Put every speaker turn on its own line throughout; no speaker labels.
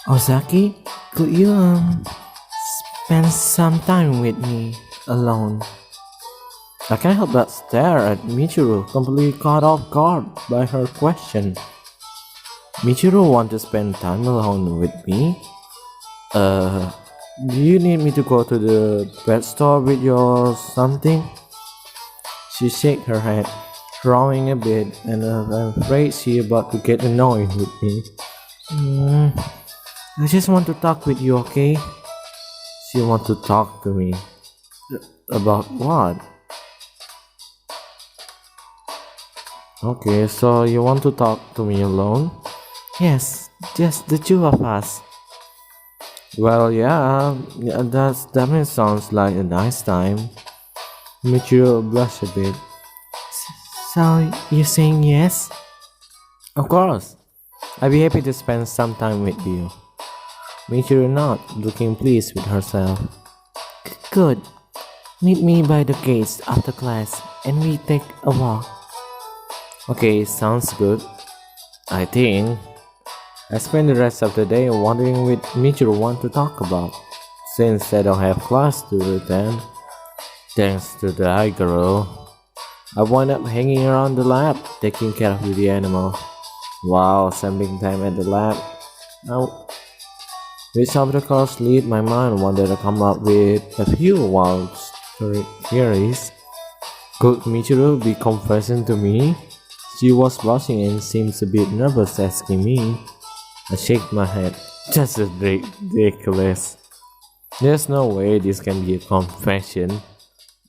Ozaki, could you spend some time with me alone? I can't help but stare at Michiru, completely caught off guard by her question. Michiru want to spend time alone with me? Uh, do you need me to go to the pet store with you or something? She shake her head, frowning a bit, and I'm afraid she about to get annoyed with me. "Hmm, I just want to talk with you, okay? She want to talk to me. About what? Okay, so you want to talk to me alone? Yes, just the two of us. Well, yeah, that definitely sounds like a nice time. Michiru blushed a bit. So, you saying yes? Of course. I'd be happy to spend some time with you. Michiru nodded, looking pleased with herself. Good. Meet me by the gates after class and we take a walk. Okay, sounds good. I think I spend the rest of the day wondering what Michiru want to talk about. Since I don't have class to attend, thanks to the eye girl, I wind up hanging around the lab, taking care of the animal. While spending time at the lab, now which of the course lead my mind wanted to come up with a few wild theories. Could Michiru be confessing to me? She was blushing and seems a bit nervous asking me. I shake my head. Just ridiculous. There's no way this can be a confession,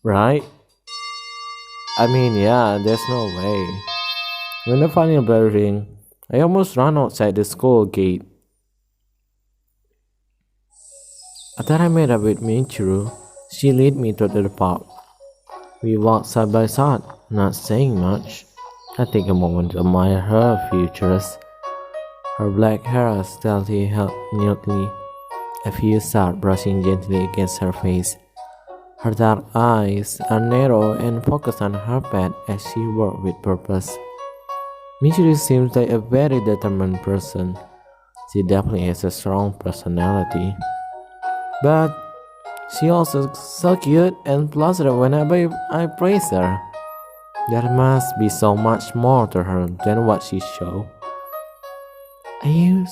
right? I mean, yeah, there's no way. When the final bell rang, I almost ran outside the school gate. After I met up with Michiru, she led me to the park. We walked side by side, not saying much. I take a moment to admire her features. Her black hair stealthily held neatly, a few start brushing gently against her face. Her dark eyes are narrow and focused on her pet as she worked with purpose. Michiru seems like a very determined person. She definitely has a strong personality. But she also so cute and flustered whenever I praise her. There must be so much more to her than what she shows. Are you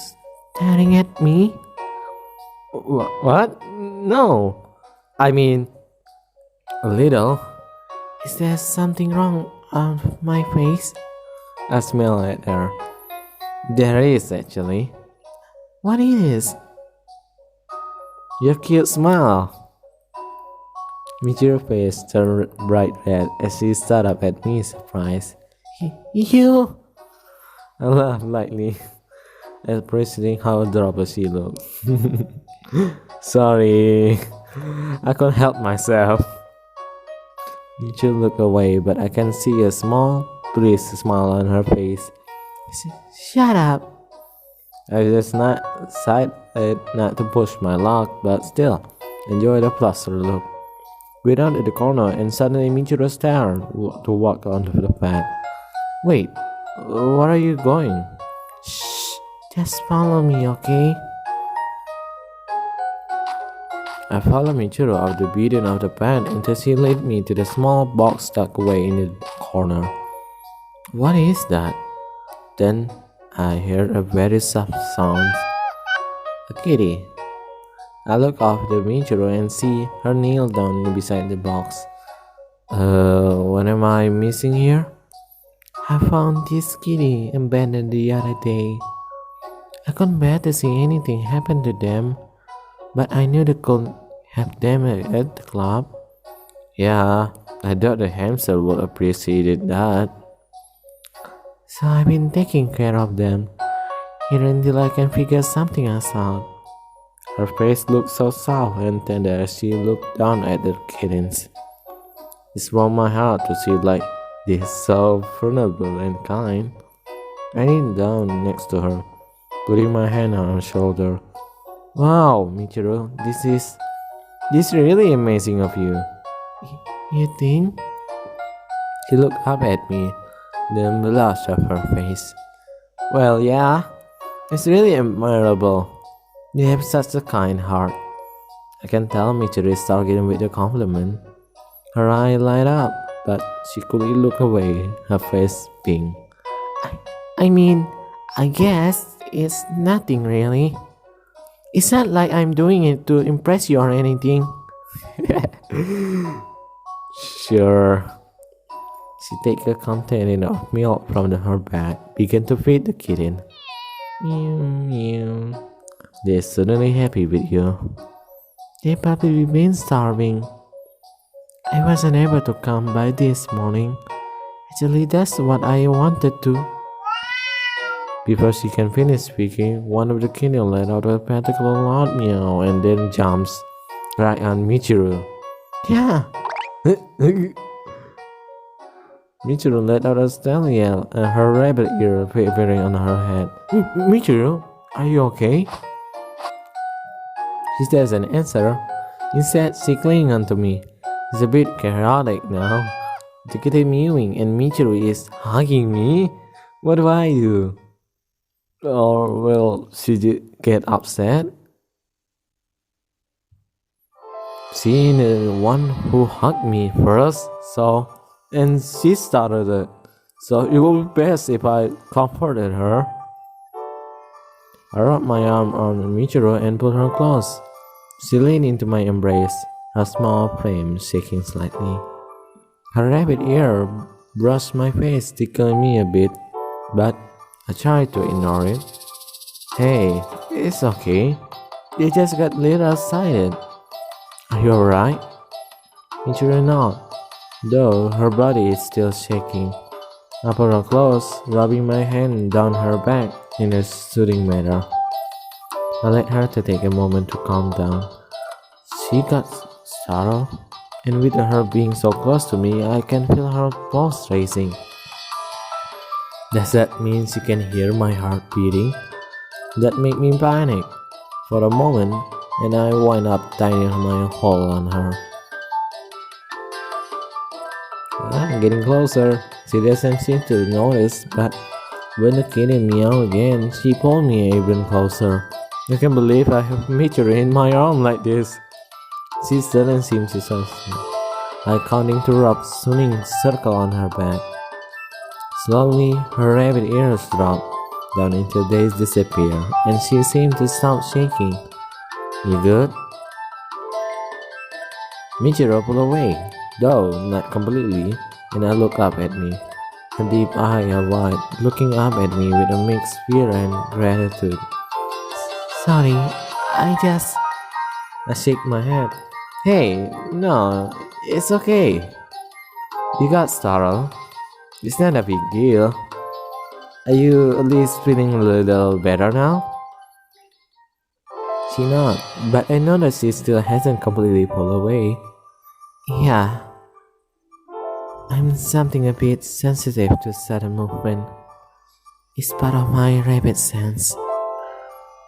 staring at me? What? No. I mean, a little. Is there something wrong on my face? I smile at her. There is actually. What is? Your cute smile. Michiru's face turned bright red as she stood up at me, surprised. You? I laughed lightly, appreciating how adorable she looked. Sorry, I couldn't help myself. Michiru looked away, but I can see a small, pleased smile on her face. Shut up. I just decided not to push my luck, but still enjoy the flustered look. We rounded the corner and suddenly Michiru started to walk onto the path. Wait, where are you going? Shh, just follow me, okay? I followed Michiru up the beating of the path until she led me to the small box tucked away in the corner. What is that? Then I heard a very soft sound. A kitty. I look off the Michiru and see her kneel down beside the box. What am I missing here? I found this kitty abandoned the other day. I couldn't bear to see anything happen to them, but I knew they could have them at the club. Yeah, I thought the hamster would appreciate that. So I've been taking care of them, here until I can figure something else out. Her face looked so soft and tender as she looked down at the kittens. It warmed my heart to see like this so vulnerable and kind. I leaned down next to her, putting my hand on her shoulder. Wow, Michiru, this is really amazing of you. You think? She looked up at me, then blushed off her face. Well, yeah, it's really admirable. You have such a kind heart. I can tell Michiru is starting with a compliment. Her eye light up, but she quickly looked away, her face pink. I, I mean, I guess it's nothing really. It's not like I'm doing it to impress you or anything. Sure. She take a container of milk from her bag, began to feed the kitten. Mew, mew. They're suddenly happy with you. They've probably been starving. I wasn't able to come by this morning. Actually, that's what I wanted to. Before she can finish speaking, one of the kittens let out a particular loud meow and then jumps right on Michiru. Yeah! Michiru let out a stealthy yell and her rabbit ear appearing on her head. Michiru, are you okay? She doesn't answer. Instead, she clings onto me. It's a bit chaotic now. The kitten mewing and Michiru is hugging me. What do I do? Or will she get upset? She the one who hugged me first, and she started it. So it would be best if I comforted her. I wrapped my arm around Michiru and pulled her close. She leaned into my embrace, her small frame shaking slightly. Her rabbit ear brushed my face, tickling me a bit, but I tried to ignore it. Hey, it's okay. You just got a little excited. Are you alright? Michiru nodded, though her body is still shaking. I pulled her close, rubbing my hand down her back in a soothing manner. I let her to take a moment to calm down. She got startled, and with her being so close to me, I can feel her pulse racing. Does that mean she can hear my heart beating? That made me panic for a moment, and I wind up tying my hold on her. Getting closer. She doesn't seem to notice, but when the kitten meowed again, she pulled me even closer. I can't believe I have Michiru in my arm like this. She doesn't seem to trust me. I counting to rub swinging circle on her back. Slowly, her rabbit ears drop down until they disappear, and she seemed to stop shaking. You good? Michiru pulled away, though not completely, and I looked up at me. Her deep eyes are wide, looking up at me with a mixed fear and gratitude. Sorry, I shake my head. Hey, no, it's okay. You got startled. It's not a big deal. Are you at least feeling a little better now? She nodded, but I noticed she still hasn't completely pulled away. Yeah, I'm something a bit sensitive to sudden movement. It's part of my rabbit sense.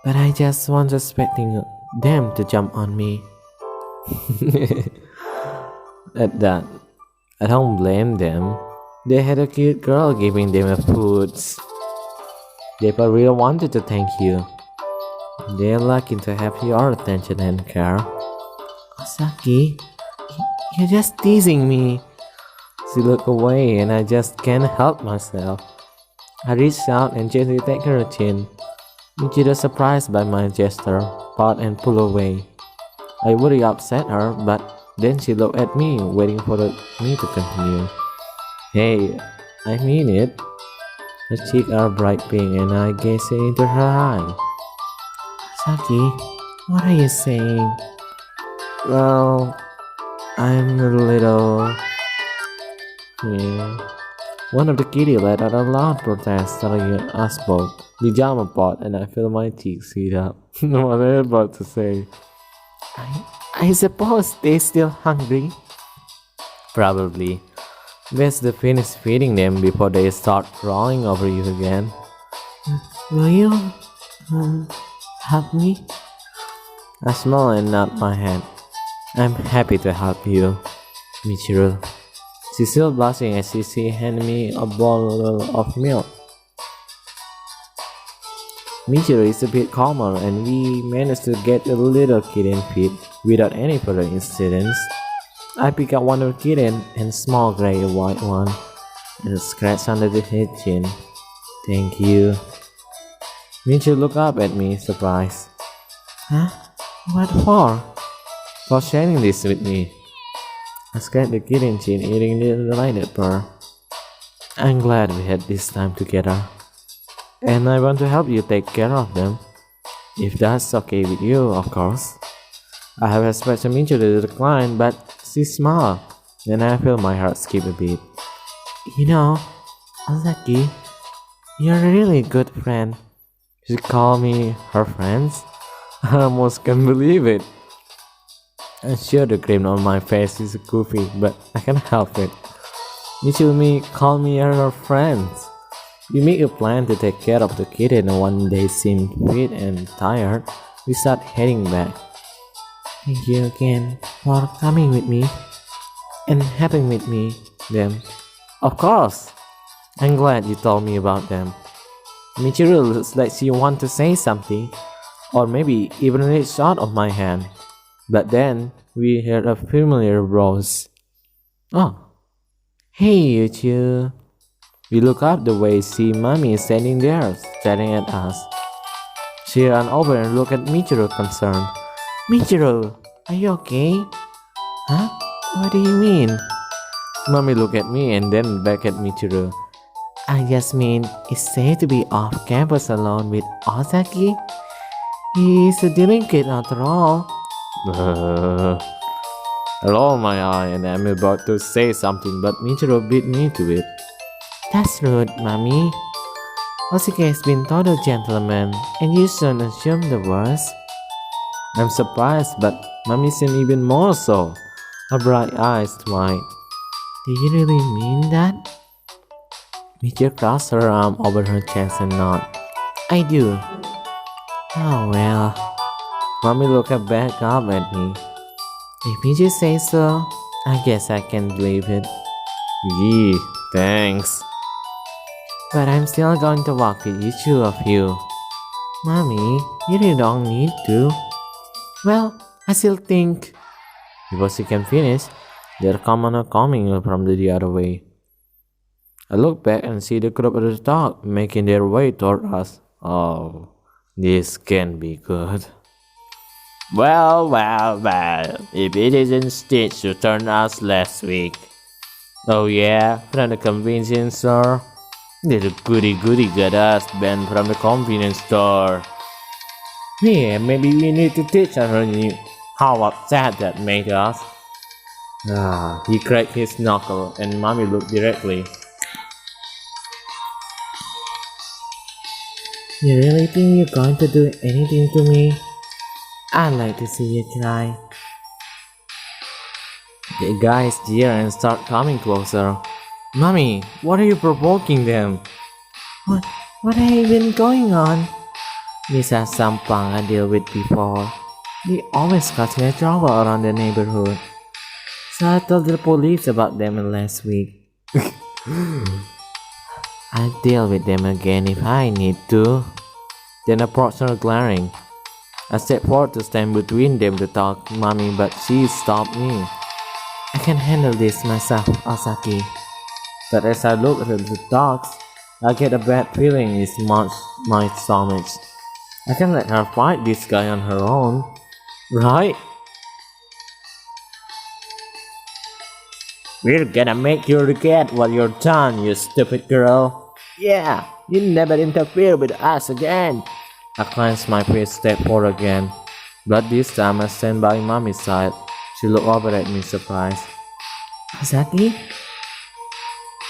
But I just wasn't expecting them to jump on me. At that, I don't blame them. They had a cute girl giving them a food. They probably wanted to thank you. They're lucky to have your attention and care. Osaki, you're just teasing me. She looked away and I just can't help myself. I reached out and gently take her chin. Michiru, surprised by my gesture, paused and pulled away. I worry upset her, but then she looked at me, waiting for me to continue. Hey, I mean it. Her cheeks are bright pink and I gaze into her eye. Saki, what are you saying? Well, I'm a little... Yeah. One of the kitty let out a loud protest, telling us both, pajama pot, and I feel my cheeks heat up. What am I about to say? I suppose they're still hungry? Probably. Best to finish feeding them before they start crawling over you again. Will you help me? I smile and nod my head. I'm happy to help you, Michiru. She's still blushing as she handed me a bottle of milk. Michiru is a bit calmer and we managed to get a little kitten feed without any further incidents. I pick up one of the kitten and small gray and white one and a scratch under the head chin. Thank you. Michiru looked up at me, surprised. Huh? What for? For sharing this with me. I scratched the kitten chin eating the delighted purr. I'm glad we had this time together. And I want to help you take care of them. If that's okay with you, of course. I have expected Michiru to decline, but she smiled. Then I feel my heart skip a bit. You know, Ozaki, you're a really good friend. She called me her friends. I almost can't believe it. I'm sure the grin on my face is goofy, but I can't help it. Michiru called me her friends. We make a plan to take care of the kitten and one day seemed fit and tired. We start heading back. Thank you again for coming with me and helping with me them. Of course! I'm glad you told me about them. Michiru looks like she wants to say something, or maybe even reach out of my hand. But then we heard a familiar voice. Oh, hey you two. We look up the way see Mommy is standing there, staring at us. She ran over and looked at Michiru concerned. Michiru, are you okay? Huh? What do you mean? Mommy looked at me and then back at Michiru. I just mean it's safe to be off campus alone with Ozaki. He's a delinquent after all. I roll my eye and I'm about to say something, but Michiru beat me to it. That's rude, Mommy. Ozaki has been total gentleman, and you shouldn't assume the worst. I'm surprised, but Mommy seemed even more so. Her bright eyes wide. Do you really mean that? Michiru crossed her arm over her chest and nodded. I do. Oh well. Mommy looked back up at me. If you say so, I guess I can believe it. Yee, thanks. But I'm still going to walk with you two of you. Mommy, you really don't need to. Well, I still think. Before she can finish, there come on coming from the other way. I look back and see the group at the top making their way toward us. Oh, this can be good. Well, if it isn't Stitch who turned us last week. Oh yeah, from the convenience store. Little goody got us banned from the convenience store. Yeah, maybe we need to teach her how upset that made us. He cracked his knuckle and Mommy looked directly. You really think you're going to do anything to me? I'd like to see you try. The guys jeer and start coming closer. Mommy, what are you provoking them? What have been going on? These are some punk I deal with before. They always cause me trouble around the neighborhood. So I told the police about them last week. I'll deal with them again if I need to. Then approached her glaring. I stepped forward to stand between them to talk to Mommy, but she stopped me. I can handle this myself, Ozaki. But as I look at the dogs, I get a bad feeling in my stomach. I can let her fight this guy on her own, right? We're gonna make you regret what you've done, you stupid girl. Yeah, you never interfere with us again. I clenched my fist, step forward again. But this time I stand by Mommy's side. She looked over at me surprised. Ozaki?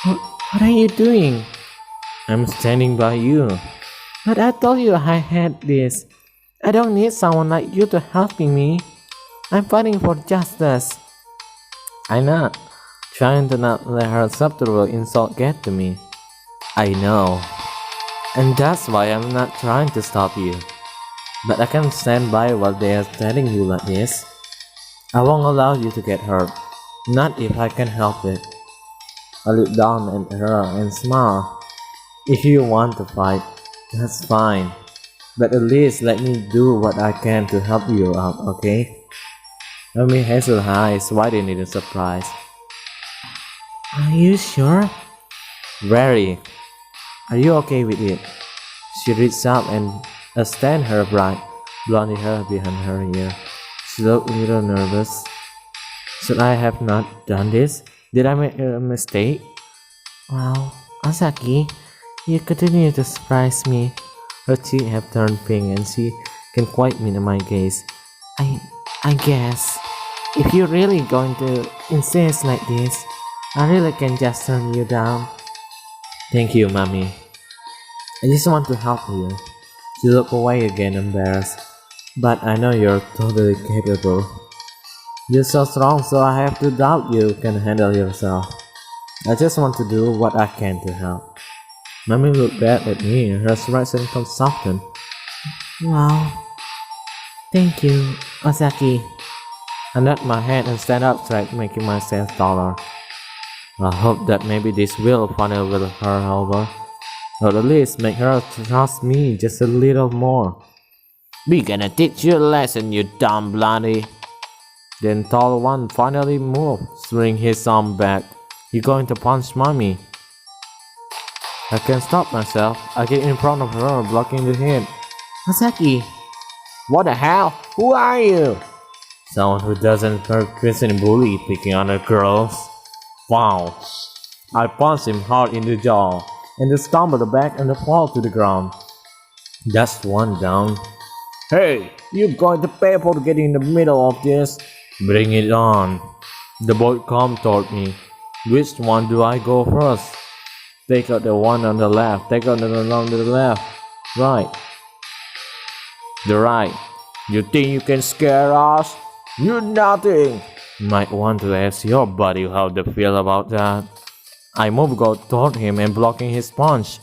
What are you doing? I'm standing by you. But I told you I had this. I don't need someone like you to helping me. I'm fighting for justice. I'm not trying to not let her subtle insult get to me. I know. And that's why I'm not trying to stop you. But I can't stand by while they are telling you like this. I won't allow you to get hurt. Not if I can help it. I look down at her and smile. If you want to fight, that's fine. But at least let me do what I can to help you out, okay? Mami has her eyes widened in surprise. Are you sure? Very. Are you okay with it? She reached up and extended her bright blonde hair behind her ear. She looked a little nervous. Should I have not done this? Did I make a mistake? Wow, Asaki, you continue to surprise me. Her cheeks have turned pink and she can quite meet my gaze. I guess. If you're really going to insist like this, I really can just turn you down. Thank you, Mommy. I just want to help you. She looked away again, embarrassed. But I know you're totally capable. You're so strong, so I have to doubt you can handle yourself. I just want to do what I can to help. Mommy looked back at me, her expression softened. Wow. Thank you, Osaki. I nod my head and stand up straight, making myself taller. I hope that maybe this will finally win her over, or at least make her trust me just a little more. We gonna teach you a lesson, you dumb bloody. Then tall one finally moved, swinging his arm back. He going to punch Mommy. I can't stop myself. I get in front of her, blocking the hit. Masaki! What the hell? Who are you? Someone who doesn't hurt Christian bully picking on the girls. Wow! I punched him hard in the jaw, and he stumbled back and fall to the ground. Just one down. Hey, you're going to pay for getting in the middle of this. Bring it on. The boy come toward me. Which one do I go first? Take out the one on the left. Take out the one on the left. Right. The right. You think you can scare us? You're nothing. Might want to ask your buddy how they feel about that. I move go toward him and blocking his punch.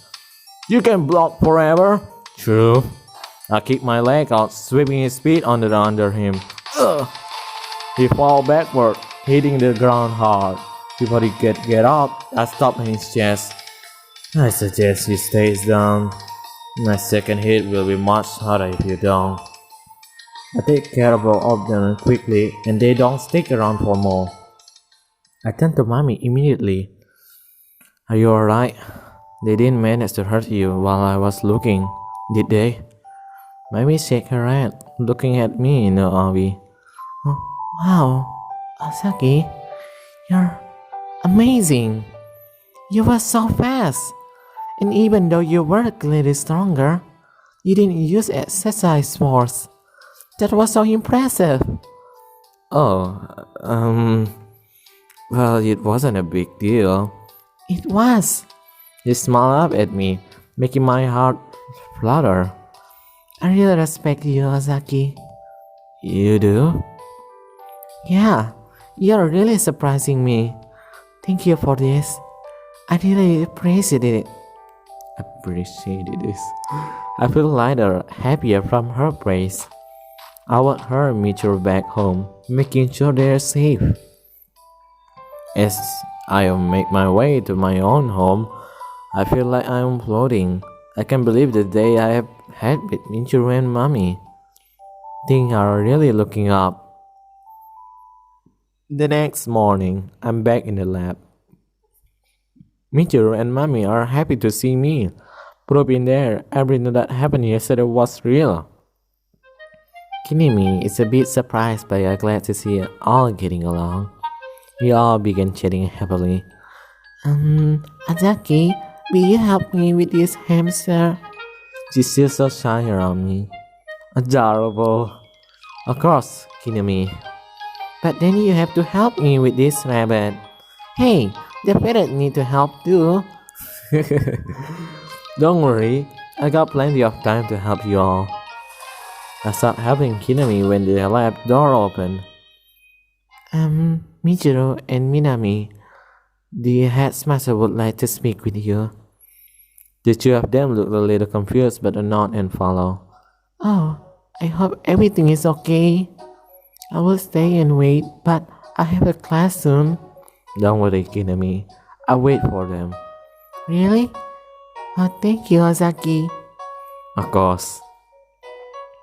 You can block forever. True. I kick my leg out, sweeping his feet under him. Ugh. He fall backward, hitting the ground hard. Before he get up, I stop his chest. I suggest you stays down. My second hit will be much harder if you don't. I take care of all of them quickly, and they don't stick around for more. I turn to Mommy immediately. Are you alright? They didn't manage to hurt you while I was looking, did they? Mommy shake her head, looking at me in awe. Oh, wow, Asaki, you're amazing. You were so fast. And even though you were clearly stronger, you didn't use exercise force. That was so impressive. Oh, well, it wasn't a big deal. It was. He smiled up at me, making my heart flutter. I really respect you, Asaki. You do? Yeah, you're really surprising me. Thank you for this. I really appreciated it. I feel lighter, happier from her praise. I want her meet her back home, making sure they're safe. As I make my way to my own home, I feel like I'm floating. I can't believe the day I have had with Michiru and Mommy. Things are really looking up. The next morning, I'm back in the lab. Michiru and Mommy are happy to see me. Proof in there, everything that happened yesterday was real. Kinemi is a bit surprised but glad to see it all getting along. We all began chatting happily. Azaki, will you help me with this hamster? She's still so shy around me. Adorable. Of course, Kinemi. But then you have to help me with this rabbit. Hey, the parrot need to help too. Don't worry, I got plenty of time to help you all. I start helping Kinami when the lab door opened. Michiru and Minami, the headmaster would like to speak with you. The two of them look a little confused but nod and follow. Oh, I hope everything is okay. I will stay and wait, but I have a class soon. Don't worry, Kinami. I'll wait for them. Really? Oh, thank you, Ozaki. Of course.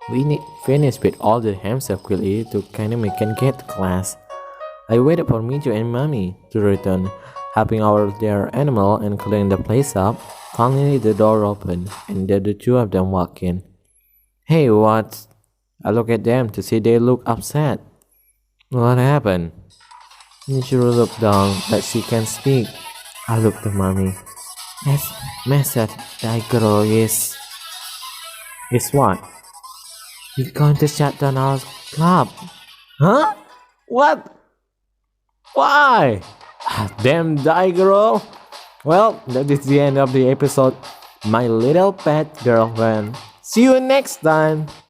We need finish with all the hamster quickly to Kanemi can get to class. I waited for Mijo and Mommy to return, helping out their animal and cleaning the place up. Finally, the door opened, and then the two of them walk in. Hey, what? I look at them to see they look upset. What happened? Michiru looked down, but she can't speak. I looked at Mommy. Yes, Master Daigoro is what? He's going to shut down our club. Huh? What? Why? Damn Daigoro! Well, that is the end of the episode. My Little Pet Girlfriend. See you next time!